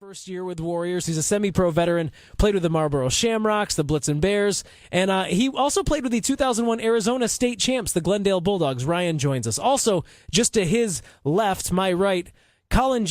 First year with Warriors. He's a semi-pro veteran, played with the Marlboro Shamrocks, the Blitzen Bears, and he also played with the 2001 Arizona State champs, the Glendale Bulldogs. Ryan joins us. Also, just to his left, my right, Coach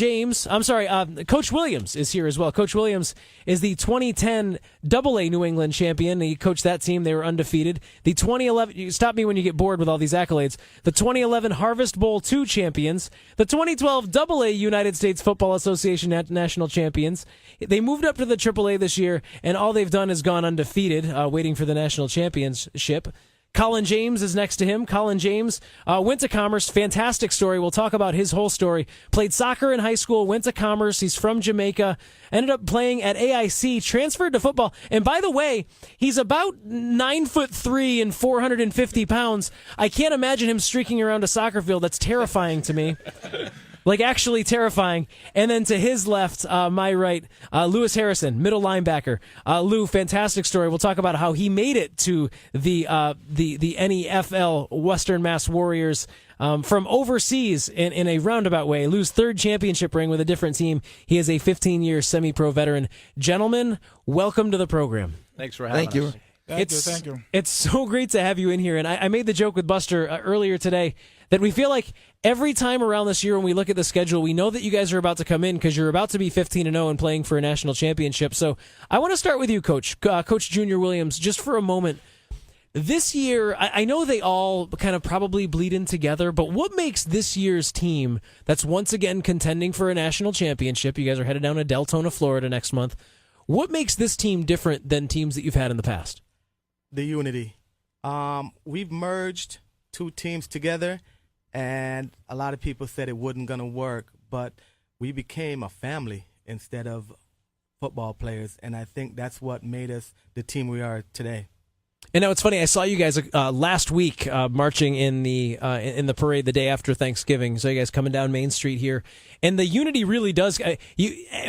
Williams is here as well. Coach Williams is the 2010 AA New England champion. He coached that team. They were undefeated. The 2011, you stop me when you get bored with all these accolades, the 2011 Harvest Bowl II champions, the 2012 AA United States Football Association national champions. They moved up to the AAA this year, and all they've done is gone undefeated, waiting for the national championship. Colin James is next to him. Colin James went to Commerce. Fantastic story. We'll talk about his whole story. Played soccer in high school, went to Commerce. He's from Jamaica. Ended up playing at AIC, transferred to football. And by the way, he's about 9'3" and 450 pounds. I can't imagine him streaking around a soccer field. That's terrifying to me. Like, actually terrifying. And then to his left, my right, Lewis Harrison, middle linebacker. Lou, fantastic story. We'll talk about how he made it to the NEFL Western Mass Warriors from overseas in a roundabout way. Lou's third championship ring with a different team. He is a 15-year semi-pro veteran. Gentlemen, welcome to the program. Thanks for having us. Thank you. It's so great to have you in here. And I made the joke with Buster earlier today that we feel like every time around this year when we look at the schedule, we know that you guys are about to come in because you're about to be 15-0 and playing for a national championship. So I want to start with you, Coach. Coach Junior Williams, just for a moment. This year, I know they all kind of probably bleed in together, but what makes this year's team that's once again contending for a national championship? You guys are headed down to Deltona, Florida next month. What makes this team different than teams that you've had in the past? The unity. We've merged two teams together, and a lot of people said it wasn't going to work, but we became a family instead of football players, and I think that's what made us the team we are today. And now it's funny. I saw you guys last week marching in the parade the day after Thanksgiving. So you guys coming down Main Street here, and the unity really does.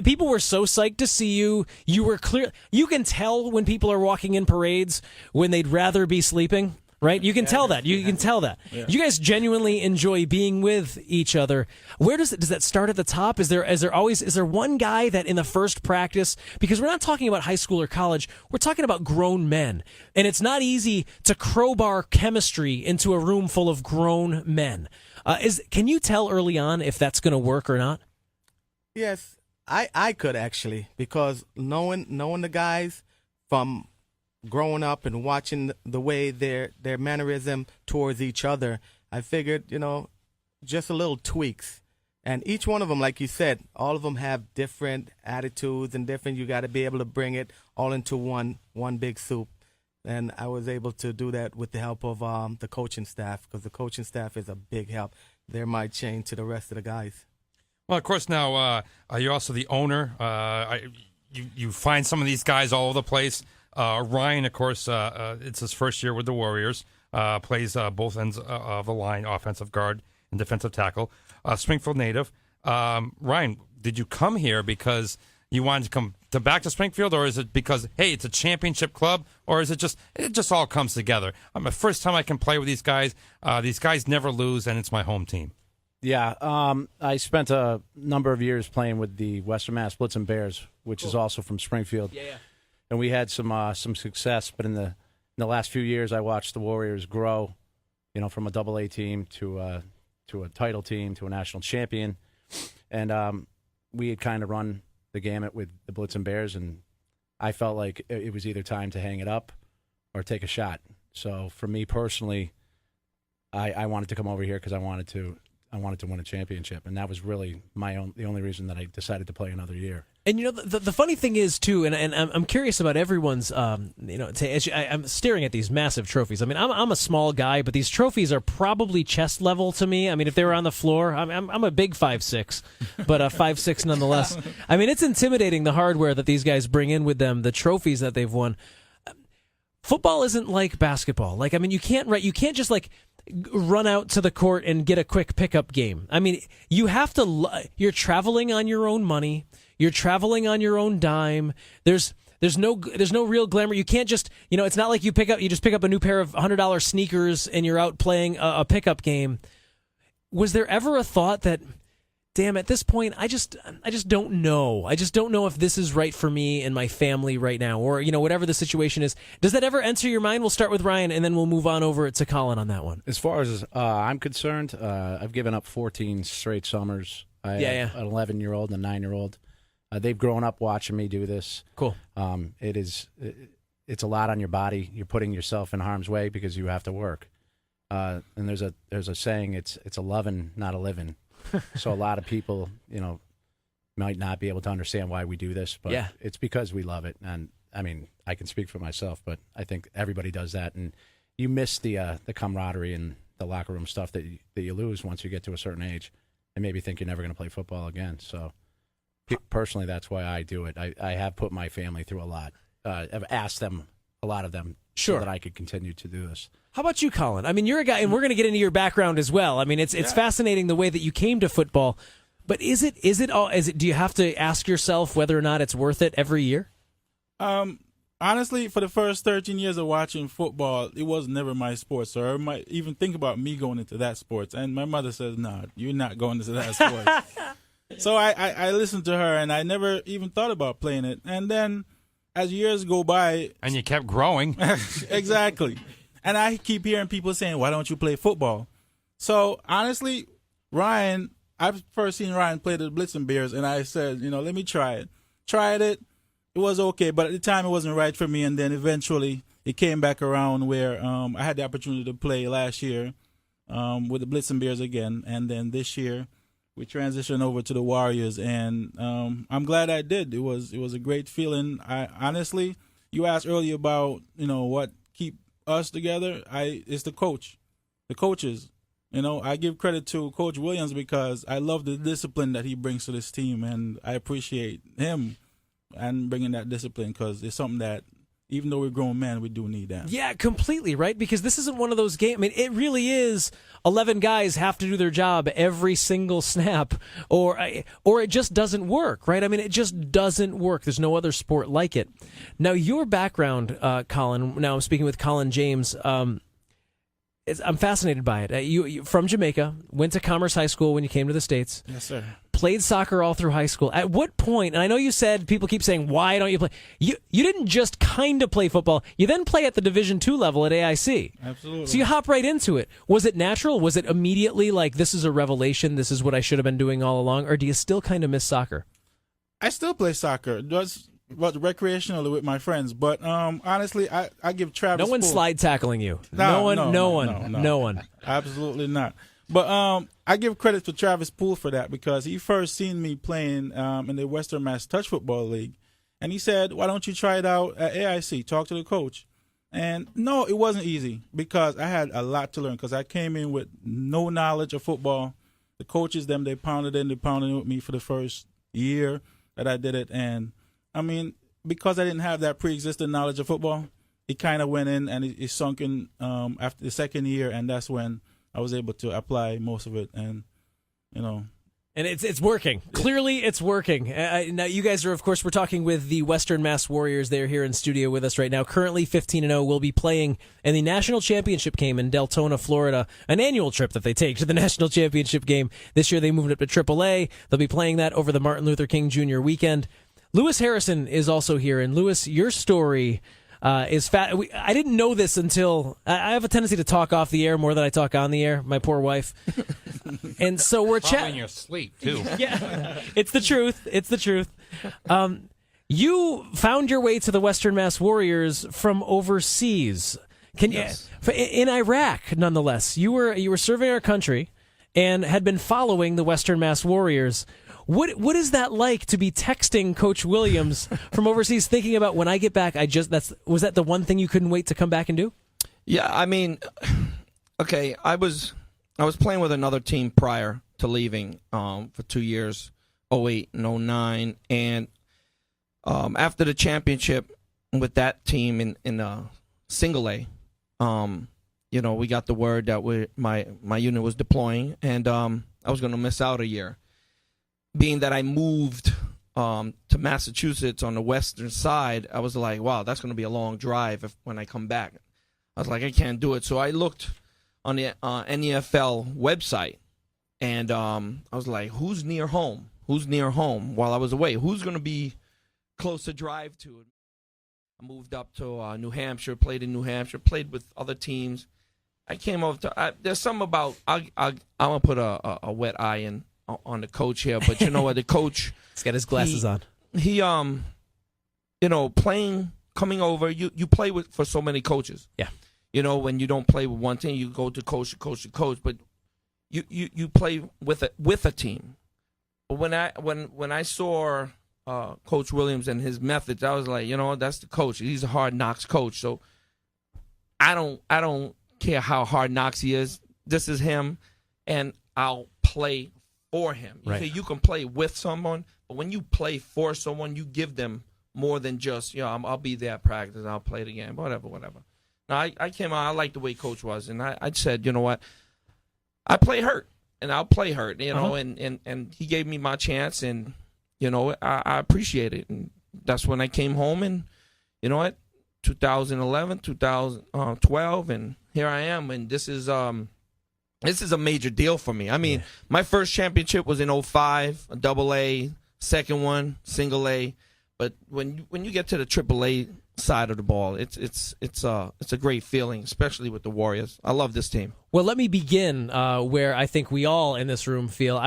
People were so psyched to see you. You were clear. You can tell when people are walking in parades when they'd rather be sleeping. Right? You can tell that. You can tell that. Yeah. You guys genuinely enjoy being with each other. Where does that start at the top? Is there one guy that in the first practice, because we're not talking about high school or college, we're talking about grown men. And it's not easy to crowbar chemistry into a room full of grown men. Can you tell early on if that's going to work or not? Yes, I could actually, because knowing the guys from growing up and watching the way their mannerism towards each other, I figured, just a little tweaks. And each one of them, like you said, all of them have different attitudes and different. You got to be able to bring it all into one big soup. And I was able to do that with the help of the coaching staff, because the coaching staff is a big help. They're my chain to the rest of the guys. Well, of course, now you're also the owner. You find some of these guys all over the place. Ryan, of course, it's his first year with the Warriors, plays both ends of the line, offensive guard and defensive tackle. Springfield native. Ryan, did you come here because you wanted to come back to Springfield, or is it because, hey, it's a championship club, or is it just all comes together? The first time I can play with these guys never lose, and it's my home team. Yeah, I spent a number of years playing with the Western Mass Blitzen Bears, which is also from Springfield. Yeah. And we had some success, but in the last few years, I watched the Warriors grow, from a AA team to a title team to a national champion, and we had kind of run the gamut with the Blitzen Bears, and I felt like it was either time to hang it up or take a shot. So for me personally, I wanted to come over here because I wanted to win a championship, and that was really the only reason that I decided to play another year. And the funny thing is too, and I'm curious about everyone's. I'm staring at these massive trophies. I mean, I'm a small guy, but these trophies are probably chest level to me. I mean, if they were on the floor, I'm a big 5'6", but 5'6" nonetheless. I mean, it's intimidating, the hardware that these guys bring in with them, the trophies that they've won. Football isn't like basketball. Like, I mean, you can't just like run out to the court and get a quick pickup game. I mean, you're traveling on your own money. You're traveling on your own dime. There's no real glamour. You can't just, it's not like you just pick up a new pair of $100 sneakers and you're out playing a pickup game. Was there ever a thought that damn, at this point, I just don't know. I just don't know if this is right for me and my family right now, or whatever the situation is. Does that ever enter your mind? We'll start with Ryan, and then we'll move on over to Colin on that one. As far as I'm concerned, I've given up 14 straight summers. I have an 11-year-old and a 9-year-old. They've grown up watching me do this. Cool. It's a lot on your body. You're putting yourself in harm's way because you have to work. And there's a saying, it's a loving, not a living. So a lot of people, might not be able to understand why we do this, but it's because we love it. And I mean, I can speak for myself, but I think everybody does that. And you miss the camaraderie and the locker room stuff that you lose once you get to a certain age, and maybe think you're never going to play football again. So personally, that's why I do it. I have put my family through a lot. I've asked them, a lot of them, so that I could continue to do this. How about you, Colin? I mean, you're a guy, and we're going to get into your background as well. I mean, it's fascinating the way that you came to football. But do you have to ask yourself whether or not it's worth it every year? Honestly, for the first 13 years of watching football, it was never my sport. So I might even think about me going into that sports. And my mother says, "No, you're not going into that sports." So I listened to her, and I never even thought about playing it. And then as years go by, and you kept growing. Exactly. And I keep hearing people saying, "Why don't you play football?" So honestly, Ryan, I've first seen Ryan play the Blitzen Bears, and I said, let me try it. Tried it. It was okay, but at the time it wasn't right for me. And then eventually it came back around where I had the opportunity to play last year with the Blitzen Bears again. And then this year we transitioned over to the Warriors, and I'm glad I did. It was a great feeling. Honestly, you asked earlier about what keep us together. It's the coaches. I give credit to Coach Williams because I love the discipline that he brings to this team, and I appreciate him and bringing that discipline, because it's something that, even though we're grown men, we do need that. Yeah, completely, right? Because this isn't one of those games. I mean, it really is 11 guys have to do their job every single snap, or it just doesn't work, right? I mean, it just doesn't work. There's no other sport like it. Now, your background, Colin, now I'm speaking with Colin James, I'm fascinated by it. You from Jamaica, went to Commerce High School when you came to the States. Yes, sir. Played soccer all through high school. At what point, and I know you said, people keep saying, why don't you play? You didn't just kind of play football. You then play at the Division II level at AIC. Absolutely. So you hop right into it. Was it natural? Was it immediately like, this is a revelation, this is what I should have been doing all along? Or do you still kind of miss soccer? I still play soccer. But recreationally with my friends. But honestly, I give Travis. No one's Poole. slide tackling you. No one. Absolutely not. But I give credit to Travis Poole for that, because he first seen me playing in the Western Mass Touch Football League, and he said, "Why don't you try it out at AIC? Talk to the coach." And no, it wasn't easy, because I had a lot to learn, because I came in with no knowledge of football. The coaches, they pounded in with me for the first year that I did it, and I mean, because I didn't have that pre-existing knowledge of football, it kind of went in, and it sunk in after the second year, and that's when I was able to apply most of it, and And it's working. Clearly, it's working. Now, you guys are, of course, we're talking with the Western Mass Warriors. They're here in studio with us right now. Currently 15-0. Will be playing in the national championship game in Deltona, Florida. An annual trip that they take to the national championship game. This year, they moved up to AAA. They'll be playing that over the Martin Luther King Jr. weekend. Lewis Harrison is also here, and Lewis, your story is fat. I didn't know this until I have a tendency to talk off the air more than I talk on the air. My poor wife, and so we're chatting in your sleep too. Yeah, it's the truth. It's the truth. You found your way to the Western Mass Warriors from overseas. Yes. In Iraq, nonetheless, you were serving our country and had been following the Western Mass Warriors. What is that like to be texting Coach Williams from overseas, thinking about, when I get back, was that the one thing you couldn't wait to come back and do? Yeah, I mean, okay, I was playing with another team prior to leaving for 2 years, 08 and 09, and after the championship with that team in single A, we got the word that my unit was deploying, and I was going to miss out a year. Being that I moved to Massachusetts on the western side, I was like, wow, that's going to be a long drive when I come back. I was like, I can't do it. So I looked on the NEFL website, And I was like, who's near home? Who's near home while I was away? Who's going to be close to drive to? I moved up to New Hampshire, played in New Hampshire, played with other teams. I came over to there's something about I'm going to put a wet eye in on the coach here, but you know what, the coach, He's got his glasses on. He you know, playing, coming over, you play for so many coaches. Yeah. You know, when you don't play with one team, you go to coach to coach to coach, but you play with a team. But when I saw Coach Williams and his methods, I was like, you know, that's the coach. He's a hard knocks coach. So I don't care how hard knocks he is. This is him, and I'll play for him. Right. You can play with someone, but when you play for someone, you give them more than just, you know, I'll be there at practice, I'll play the game, whatever. Now, I came out, I liked the way Coach was, and I said, you know what, I play hurt, and I'll play hurt, you know, and he gave me my chance, and, you know, I appreciate it. And that's when I came home, and, you know what, 2011, 2012, and here I am, and this is a major deal for me. I mean, my first championship was in 2005, a AA, second one, single A. But when you get to the AAA side of the ball, it's a great feeling, especially with the Warriors. I love this team. Well, let me begin where I think we all in this room feel. I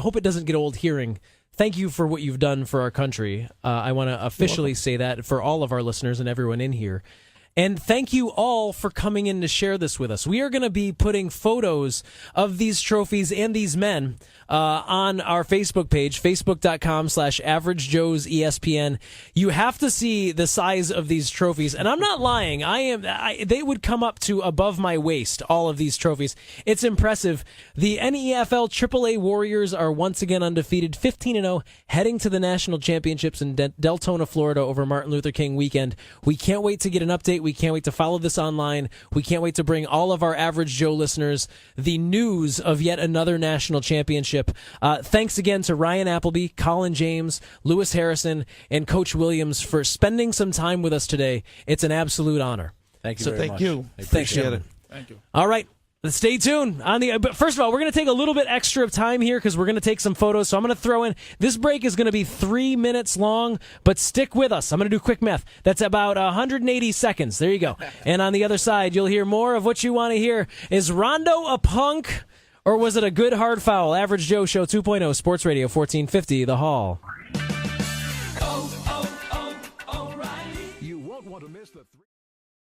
hope it doesn't get old hearing. Thank you for what you've done for our country. I want to officially say that for all of our listeners and everyone in here. And thank you all for coming in to share this with us. We are going to be putting photos of these trophies and these men on our Facebook page, facebook.com/AverageJoesESPN. You have to see the size of these trophies. And I'm not lying. They would come up to above my waist, all of these trophies. It's impressive. The NEFL AAA Warriors are once again undefeated, 15-0, heading to the national championships in Deltona, Florida over Martin Luther King weekend. We can't wait to get an update. We can't wait to follow this online. We can't wait to bring all of our Average Joe listeners the news of yet another national championship. Thanks again to Ryan Appleby, Colin James, Lewis Harrison, and Coach Williams for spending some time with us today. It's an absolute honor. Thank you very much. Thank you. Thanks, gentlemen. Thank you. All right. Stay tuned. But first of all, we're going to take a little bit extra of time here because we're going to take some photos. So I'm going to throw in, this break is going to be 3 minutes long, but stick with us. I'm going to do quick math. That's about 180 seconds. There you go. And on the other side, you'll hear more of what you want to hear. Is Rondo a punk, or was it a good hard foul? Average Joe Show 2.0, Sports Radio 1450, The Hall.